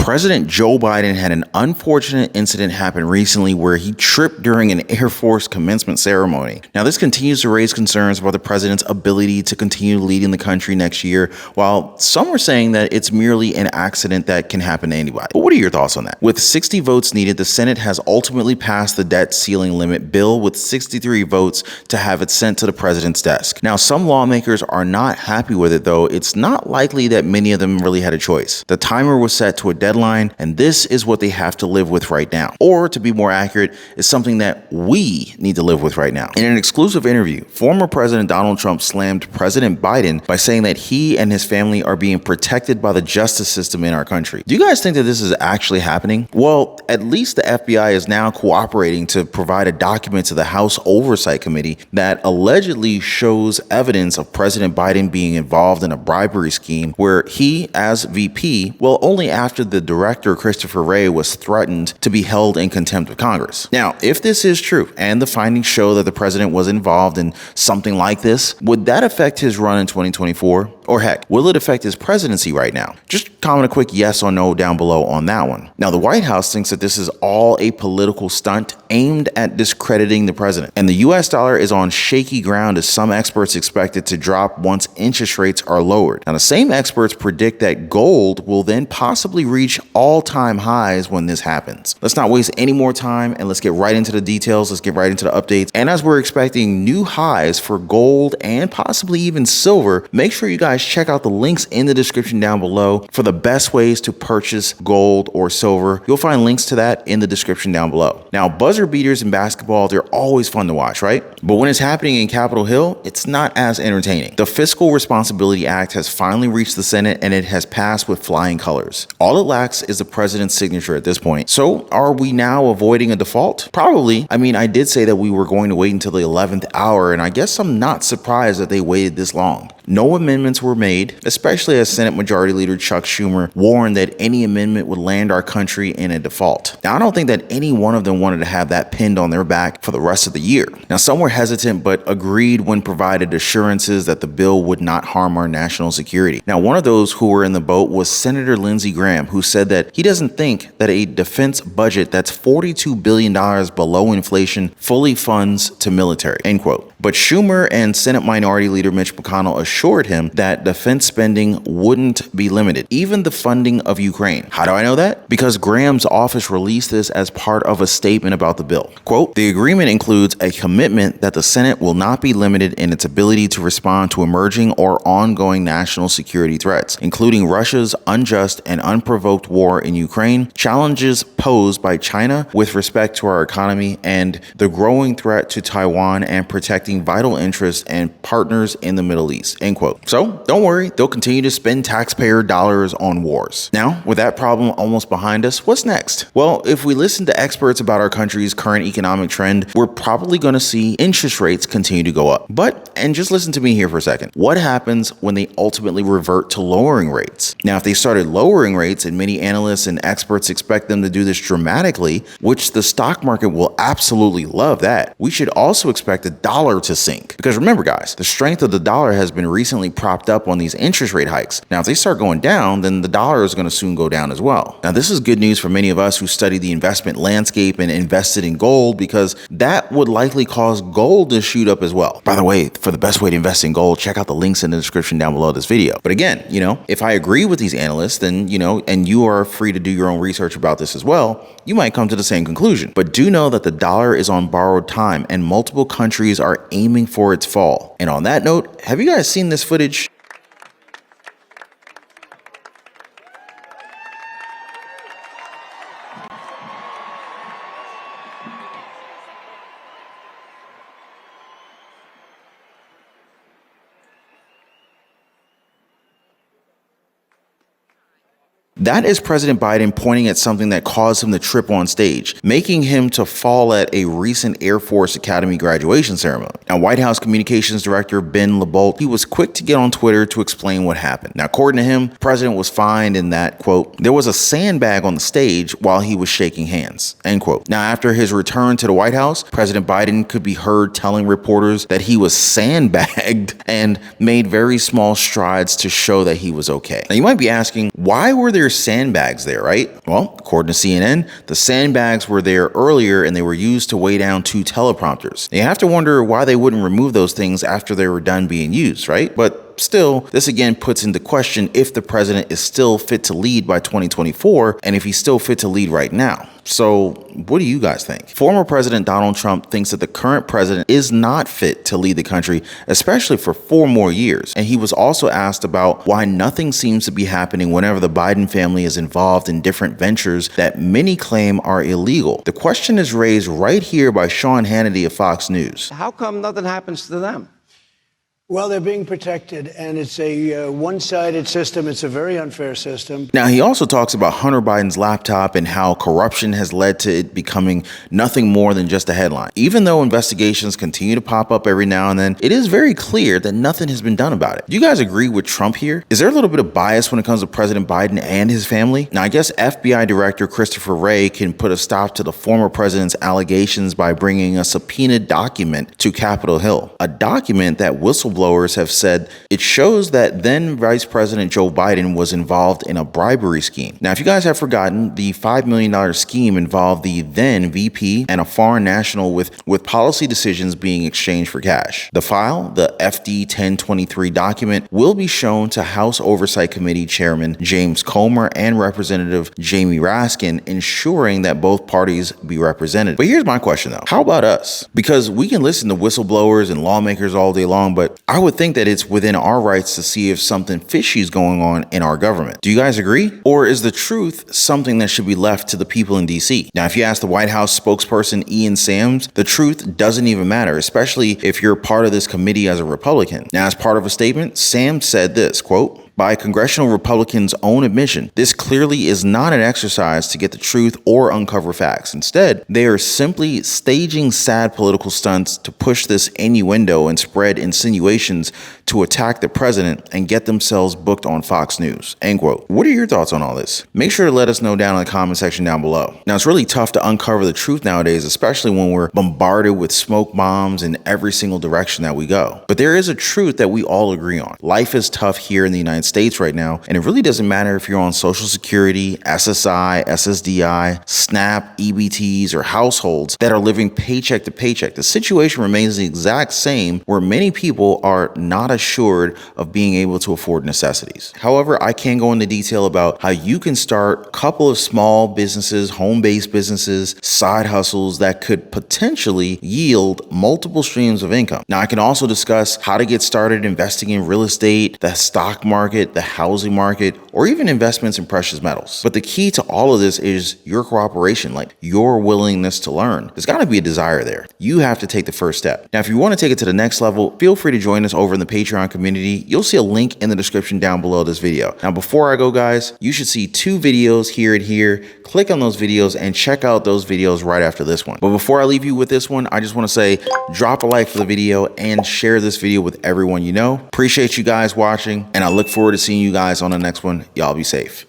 President Joe Biden had an unfortunate incident happen recently where he tripped during an Air Force commencement ceremony. Now, this continues to raise concerns about the president's ability to continue leading the country next year, while some are saying that it's merely an accident that can happen to anybody. But what are your thoughts on that? With 60 votes needed, the Senate has ultimately passed the debt ceiling limit bill with 63 votes to have it sent to the president's desk. Now, some lawmakers are not happy with it, though it's not likely that many of them really had a choice. The timer was set to a deadline, and this is what they have to live with right now. Or, to be more accurate, is something that we need to live with right now. In an exclusive interview, former President Donald Trump slammed President Biden by saying that he and his family are being protected by the justice system in our country. Do you guys think that this is actually happening? Well, at least the FBI is now cooperating to provide a document to the House Oversight Committee that allegedly shows evidence of President Biden being involved in a bribery scheme where he, as VP, only after the director, Christopher Wray, was threatened to be held in contempt of Congress. Now, if this is true and the findings show that the president was involved in something like this, would that affect his run in 2024? Or heck, will it affect his presidency right now? Just comment a quick yes or no down below on that one. Now, the White House thinks that this is all a political stunt aimed at discrediting the president. And the US dollar is on shaky ground as some experts expect it to drop once interest rates are lowered. Now, the same experts predict that gold will then possibly reach all-time highs when this happens. Let's not waste any more time and let's get right into the details. Let's get right into the updates. And as we're expecting new highs for gold and possibly even silver, make sure you guys check out the links in the description down below for the best ways to purchase gold or silver. You'll find links to that in the description down below. Now, buzzer beaters in basketball, they're always fun to watch, right? But when it's happening in Capitol Hill, it's not as entertaining. The Fiscal Responsibility Act has finally reached the Senate and it has passed with flying colors. All it lacks is the president's signature at this point. So are we now avoiding a default? Probably. I mean, I did say that we were going to wait until the 11th hour, and I guess I'm not surprised that they waited this long. No amendments were made, especially as Senate Majority Leader Chuck Schumer warned that any amendment would land our country in a default. Now, I don't think that any one of them wanted to have that pinned on their back for the rest of the year. Now, some were hesitant but agreed when provided assurances that the bill would not harm our national security. Now, one of those who were in the boat was Senator Lindsey Graham, who said that he doesn't think that a defense budget that's $42 billion below inflation fully funds to military, end quote. But Schumer and Senate Minority Leader Mitch McConnell assured him that defense spending wouldn't be limited, even the funding of Ukraine. How do I know that? Because Graham's office released this as part of a statement about the bill. Quote, the agreement includes a commitment that the Senate will not be limited in its ability to respond to emerging or ongoing national security threats, including Russia's unjust and unprovoked war in Ukraine, challenges posed by China with respect to our economy, and the growing threat to Taiwan and protecting vital interests and partners in the Middle East, end quote. So don't worry, they'll continue to spend taxpayer dollars on wars. Now, with that problem almost behind us, what's next? Well, if we listen to experts about our country's current economic trend, we're probably going to see interest rates continue to go up. And just listen to me here for a second. What happens when they ultimately revert to lowering rates? Now, if they started lowering rates, and many analysts and experts expect them to do this dramatically, which the stock market will absolutely love that, we should also expect the dollar to sink. Because remember, guys, the strength of the dollar has been recently propped up on these interest rate hikes. Now, if they start going down, then the dollar is going to soon go down as well. Now, this is good news for many of us who study the investment landscape and invested in gold, because that would likely cause gold to shoot up as well. By the way, for the best way to invest in gold, check out the links in the description down below this video. But again, if I agree with these analysts, then, and you are free to do your own research about this as well, you might come to the same conclusion. But do know that the dollar is on borrowed time and multiple countries are aiming for its fall. And on that note, have you guys seen this footage? That is President Biden pointing at something that caused him to trip on stage, making him to fall at a recent Air Force Academy graduation ceremony. Now, White House Communications Director Ben LeBolt, he was quick to get on Twitter to explain what happened. Now, according to him, the president was fined in that, quote, there was a sandbag on the stage while he was shaking hands, end quote. Now, after his return to the White House, President Biden could be heard telling reporters that he was sandbagged and made very small strides to show that he was okay. Now, you might be asking, why were there there's sandbags there, right? Well, according to CNN, the sandbags were there earlier and they were used to weigh down 2 teleprompters. You have to wonder why they wouldn't remove those things after they were done being used, right? But still, this again puts into question if the president is still fit to lead by 2024 and if he's still fit to lead right now. So what do you guys think? Former President Donald Trump thinks that the current president is not fit to lead the country, especially for 4 more years. And he was also asked about why nothing seems to be happening whenever the Biden family is involved in different ventures that many claim are illegal. The question is raised right here by Sean Hannity of Fox News. How come nothing happens to them? Well, they're being protected, and it's a one-sided system. It's a very unfair system. Now, he also talks about Hunter Biden's laptop and how corruption has led to it becoming nothing more than just a headline. Even though investigations continue to pop up every now and then, it is very clear that nothing has been done about it. Do you guys agree with Trump here? Is there a little bit of bias when it comes to President Biden and his family? Now, I guess FBI Director Christopher Wray can put a stop to the former president's allegations by bringing a subpoenaed document to Capitol Hill, a document that whistleblowers have said it shows that then Vice President Joe Biden was involved in a bribery scheme. Now, if you guys have forgotten, the $5 million scheme involved the then VP and a foreign national with policy decisions being exchanged for cash. The file, the FD 1023 document, will be shown to House Oversight Committee Chairman James Comer and Representative Jamie Raskin, ensuring that both parties be represented. But here's my question though. How about us? Because we can listen to whistleblowers and lawmakers all day long, but I would think that it's within our rights to see if something fishy is going on in our government. Do you guys agree? Or is the truth something that should be left to the people in DC? Now, if you ask the White House spokesperson Ian Sams, the truth doesn't even matter, especially if you're part of this committee as a Republican. Now, as part of a statement, Sams said this, quote, "By congressional Republicans' own admission, this clearly is not an exercise to get the truth or uncover facts. Instead, they are simply staging sad political stunts to push this innuendo and spread insinuations to attack the president and get themselves booked on Fox News." End quote. What are your thoughts on all this? Make sure to let us know down in the comment section down below. Now, it's really tough to uncover the truth nowadays, especially when we're bombarded with smoke bombs in every single direction that we go. But there is a truth that we all agree on. Life is tough here in the United States right now, and it really doesn't matter if you're on Social Security, SSI, SSDI, SNAP, EBTs, or households that are living paycheck to paycheck. The situation remains the exact same, where many people are not assured of being able to afford necessities. However, I can go into detail about how you can start a couple of small businesses, home-based businesses, side hustles that could potentially yield multiple streams of income. Now, I can also discuss how to get started investing in real estate, the stock market, the housing market, or even investments in precious metals. But the key to all of this is your cooperation, like your willingness to learn. There's got to be a desire there. You have to take the first step. Now, if you want to take it to the next level, feel free to join us over in the Patreon community. You'll see a link in the description down below this video. Now, before I go, guys, you should see 2 videos here and here. Click on those videos and check out those videos right after this one. But before I leave you with this one, I just want to say, drop a like for the video and share this video with everyone you know. Appreciate you guys watching, and I look forward to seeing you guys on the next one. Y'all be safe.